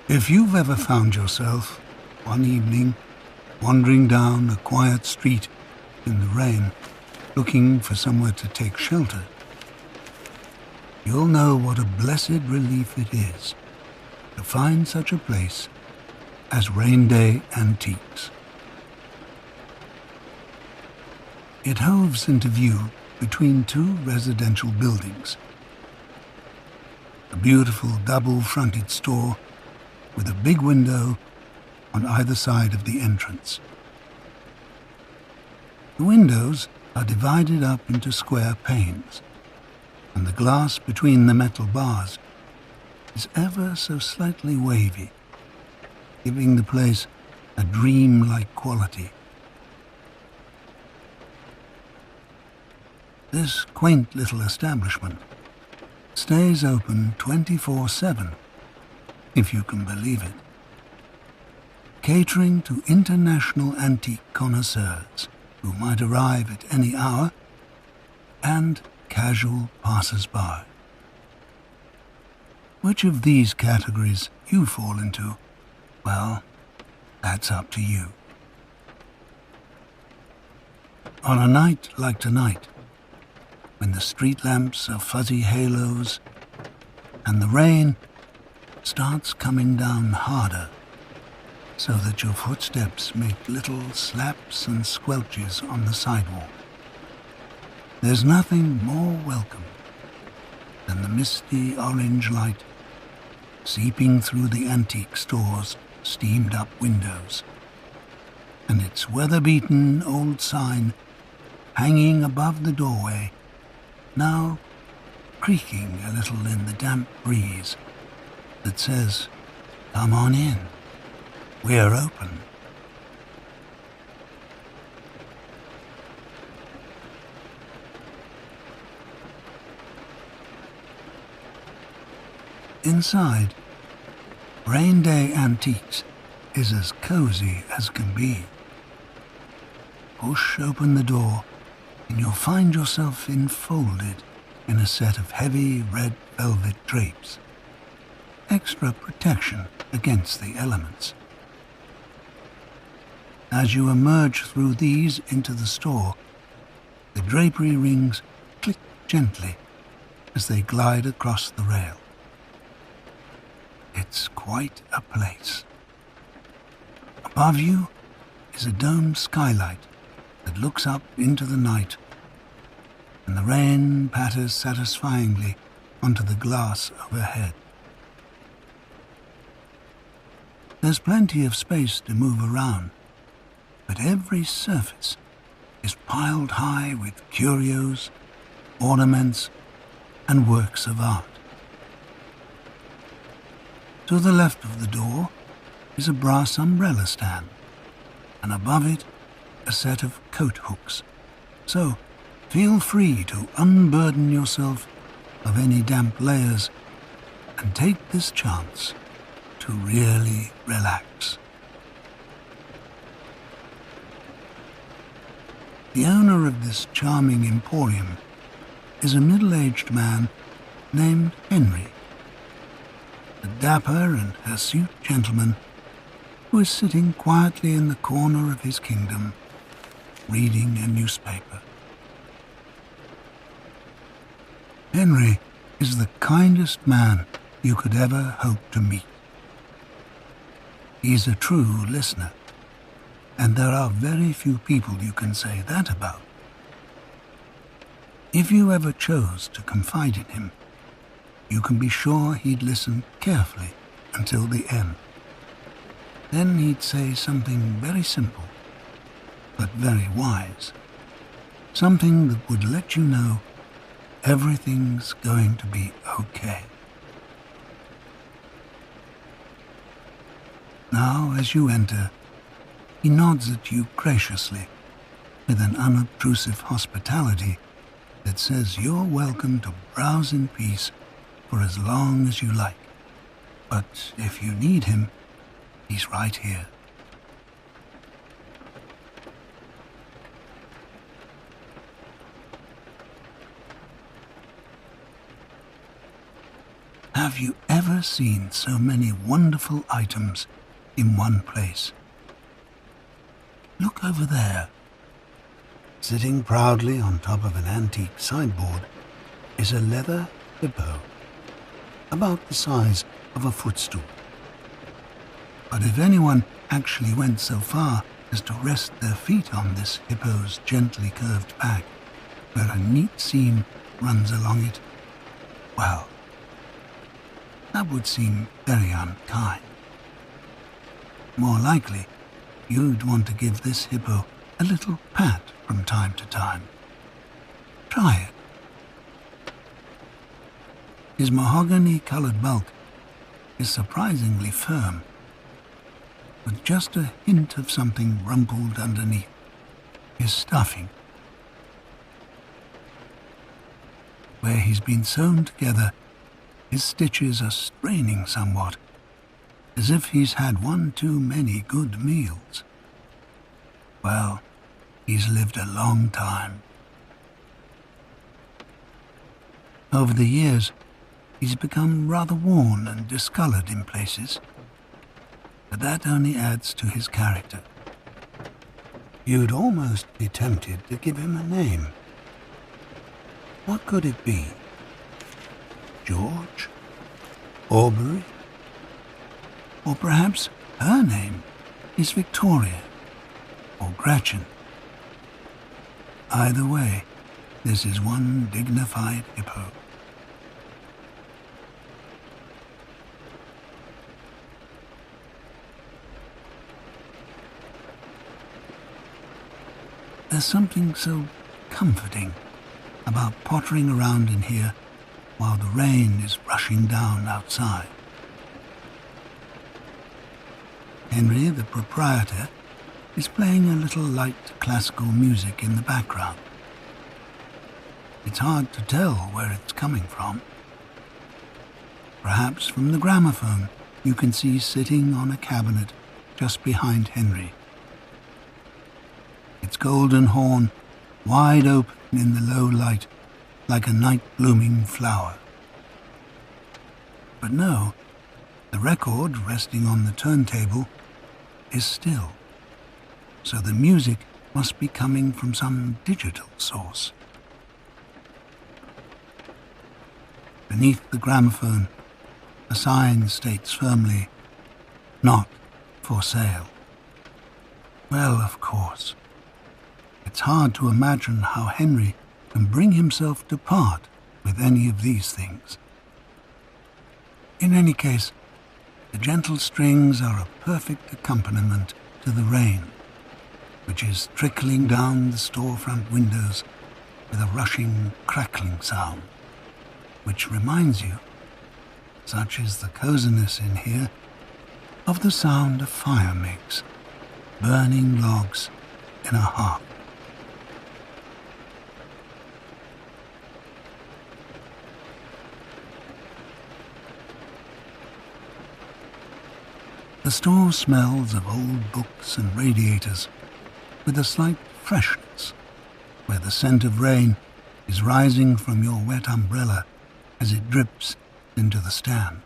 If you've ever found yourself, one evening, wandering down a quiet street in the rain, looking for somewhere to take shelter, you'll know what a blessed relief it is to find such a place as Rain Day Antiques. It hoves into view between two residential buildings. A beautiful double-fronted store with a big window on either side of the entrance. The windows are divided up into square panes, and the glass between the metal bars is ever so slightly wavy, giving the place a dream-like quality. This quaint little establishment stays open 24/7, if you can believe it, catering to international antique connoisseurs who might arrive at any hour and casual passers-by. Which of these categories you fall into, well, that's up to you. On a night like tonight, when the street lamps are fuzzy halos and the rain starts coming down harder so that your footsteps make little slaps and squelches on the sidewalk, there's nothing more welcome than the misty orange light seeping through the antique store's steamed-up windows, and its weather-beaten old sign hanging above the doorway, now creaking a little in the damp breeze, that says, "Come on in, we're open." Inside, Rain Day Antiques is as cozy as can be. Push open the door and you'll find yourself enfolded in a set of heavy red velvet drapes, extra protection against the elements. As you emerge through these into the store, the drapery rings click gently as they glide across the rail. It's quite a place. Above you is a domed skylight that looks up into the night, and the rain patters satisfyingly onto the glass overhead. There's plenty of space to move around, but every surface is piled high with curios, ornaments, and works of art. To the left of the door is a brass umbrella stand, and above it a set of coat hooks. So feel free to unburden yourself of any damp layers and take this chance to really relax. The owner of this charming emporium is a middle-aged man named Henry, a dapper and hirsute gentleman who is sitting quietly in the corner of his kingdom, reading a newspaper. Henry is the kindest man you could ever hope to meet. He's a true listener, and there are very few people you can say that about. If you ever chose to confide in him, you can be sure he'd listen carefully until the end. Then he'd say something very simple, but very wise. Something that would let you know everything's going to be okay. Now, as you enter, he nods at you graciously with an unobtrusive hospitality that says you're welcome to browse in peace for as long as you like. But if you need him, he's right here. Have you ever seen so many wonderful items in one place? Look over there. Sitting proudly on top of an antique sideboard is a leather hippo, about the size of a footstool. But if anyone actually went so far as to rest their feet on this hippo's gently curved back, where a neat seam runs along it, well, that would seem very unkind. More likely, you'd want to give this hippo a little pat from time to time. Try it. His mahogany-colored bulk is surprisingly firm, with just a hint of something rumpled underneath. His stuffing. Where he's been sewn together, his stitches are straining somewhat, as if he's had one too many good meals. Well, he's lived a long time. Over the years, he's become rather worn and discolored in places, but that only adds to his character. You'd almost be tempted to give him a name. What could it be? George? Aubrey? Or perhaps her name is Victoria or Gretchen. Either way, this is one dignified hippo. There's something so comforting about pottering around in here while the rain is rushing down outside. Henry, the proprietor, is playing a little light classical music in the background. It's hard to tell where it's coming from. Perhaps from the gramophone you can see sitting on a cabinet just behind Henry. Its golden horn wide open in the low light like a night-blooming flower. But no, the record resting on the turntable is still, so the music must be coming from some digital source. Beneath the gramophone, a sign states firmly, "Not for sale." Well, of course. It's hard to imagine how Henry can bring himself to part with any of these things. In any case, the gentle strings are a perfect accompaniment to the rain, which is trickling down the storefront windows with a rushing, crackling sound, which reminds you, such is the coziness in here, of the sound a fire makes, burning logs in a hearth. The store smells of old books and radiators with a slight freshness, where the scent of rain is rising from your wet umbrella as it drips into the stand.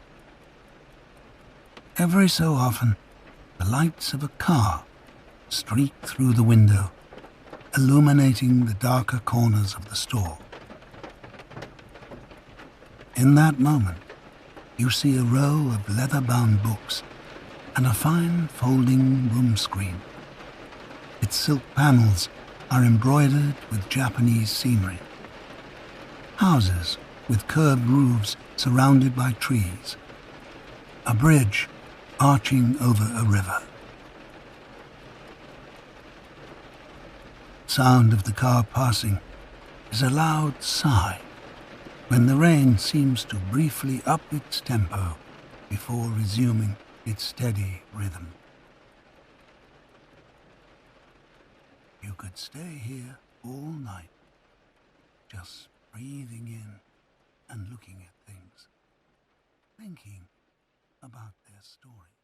Every so often, the lights of a car streak through the window, illuminating the darker corners of the store. In that moment, you see a row of leather-bound books and a fine folding room screen. Its silk panels are embroidered with Japanese scenery. Houses with curved roofs surrounded by trees. A bridge arching over a river. Sound of the car passing is a loud sigh when the rain seems to briefly up its tempo before resuming its steady rhythm. You could stay here all night, just breathing in and looking at things, thinking about their story.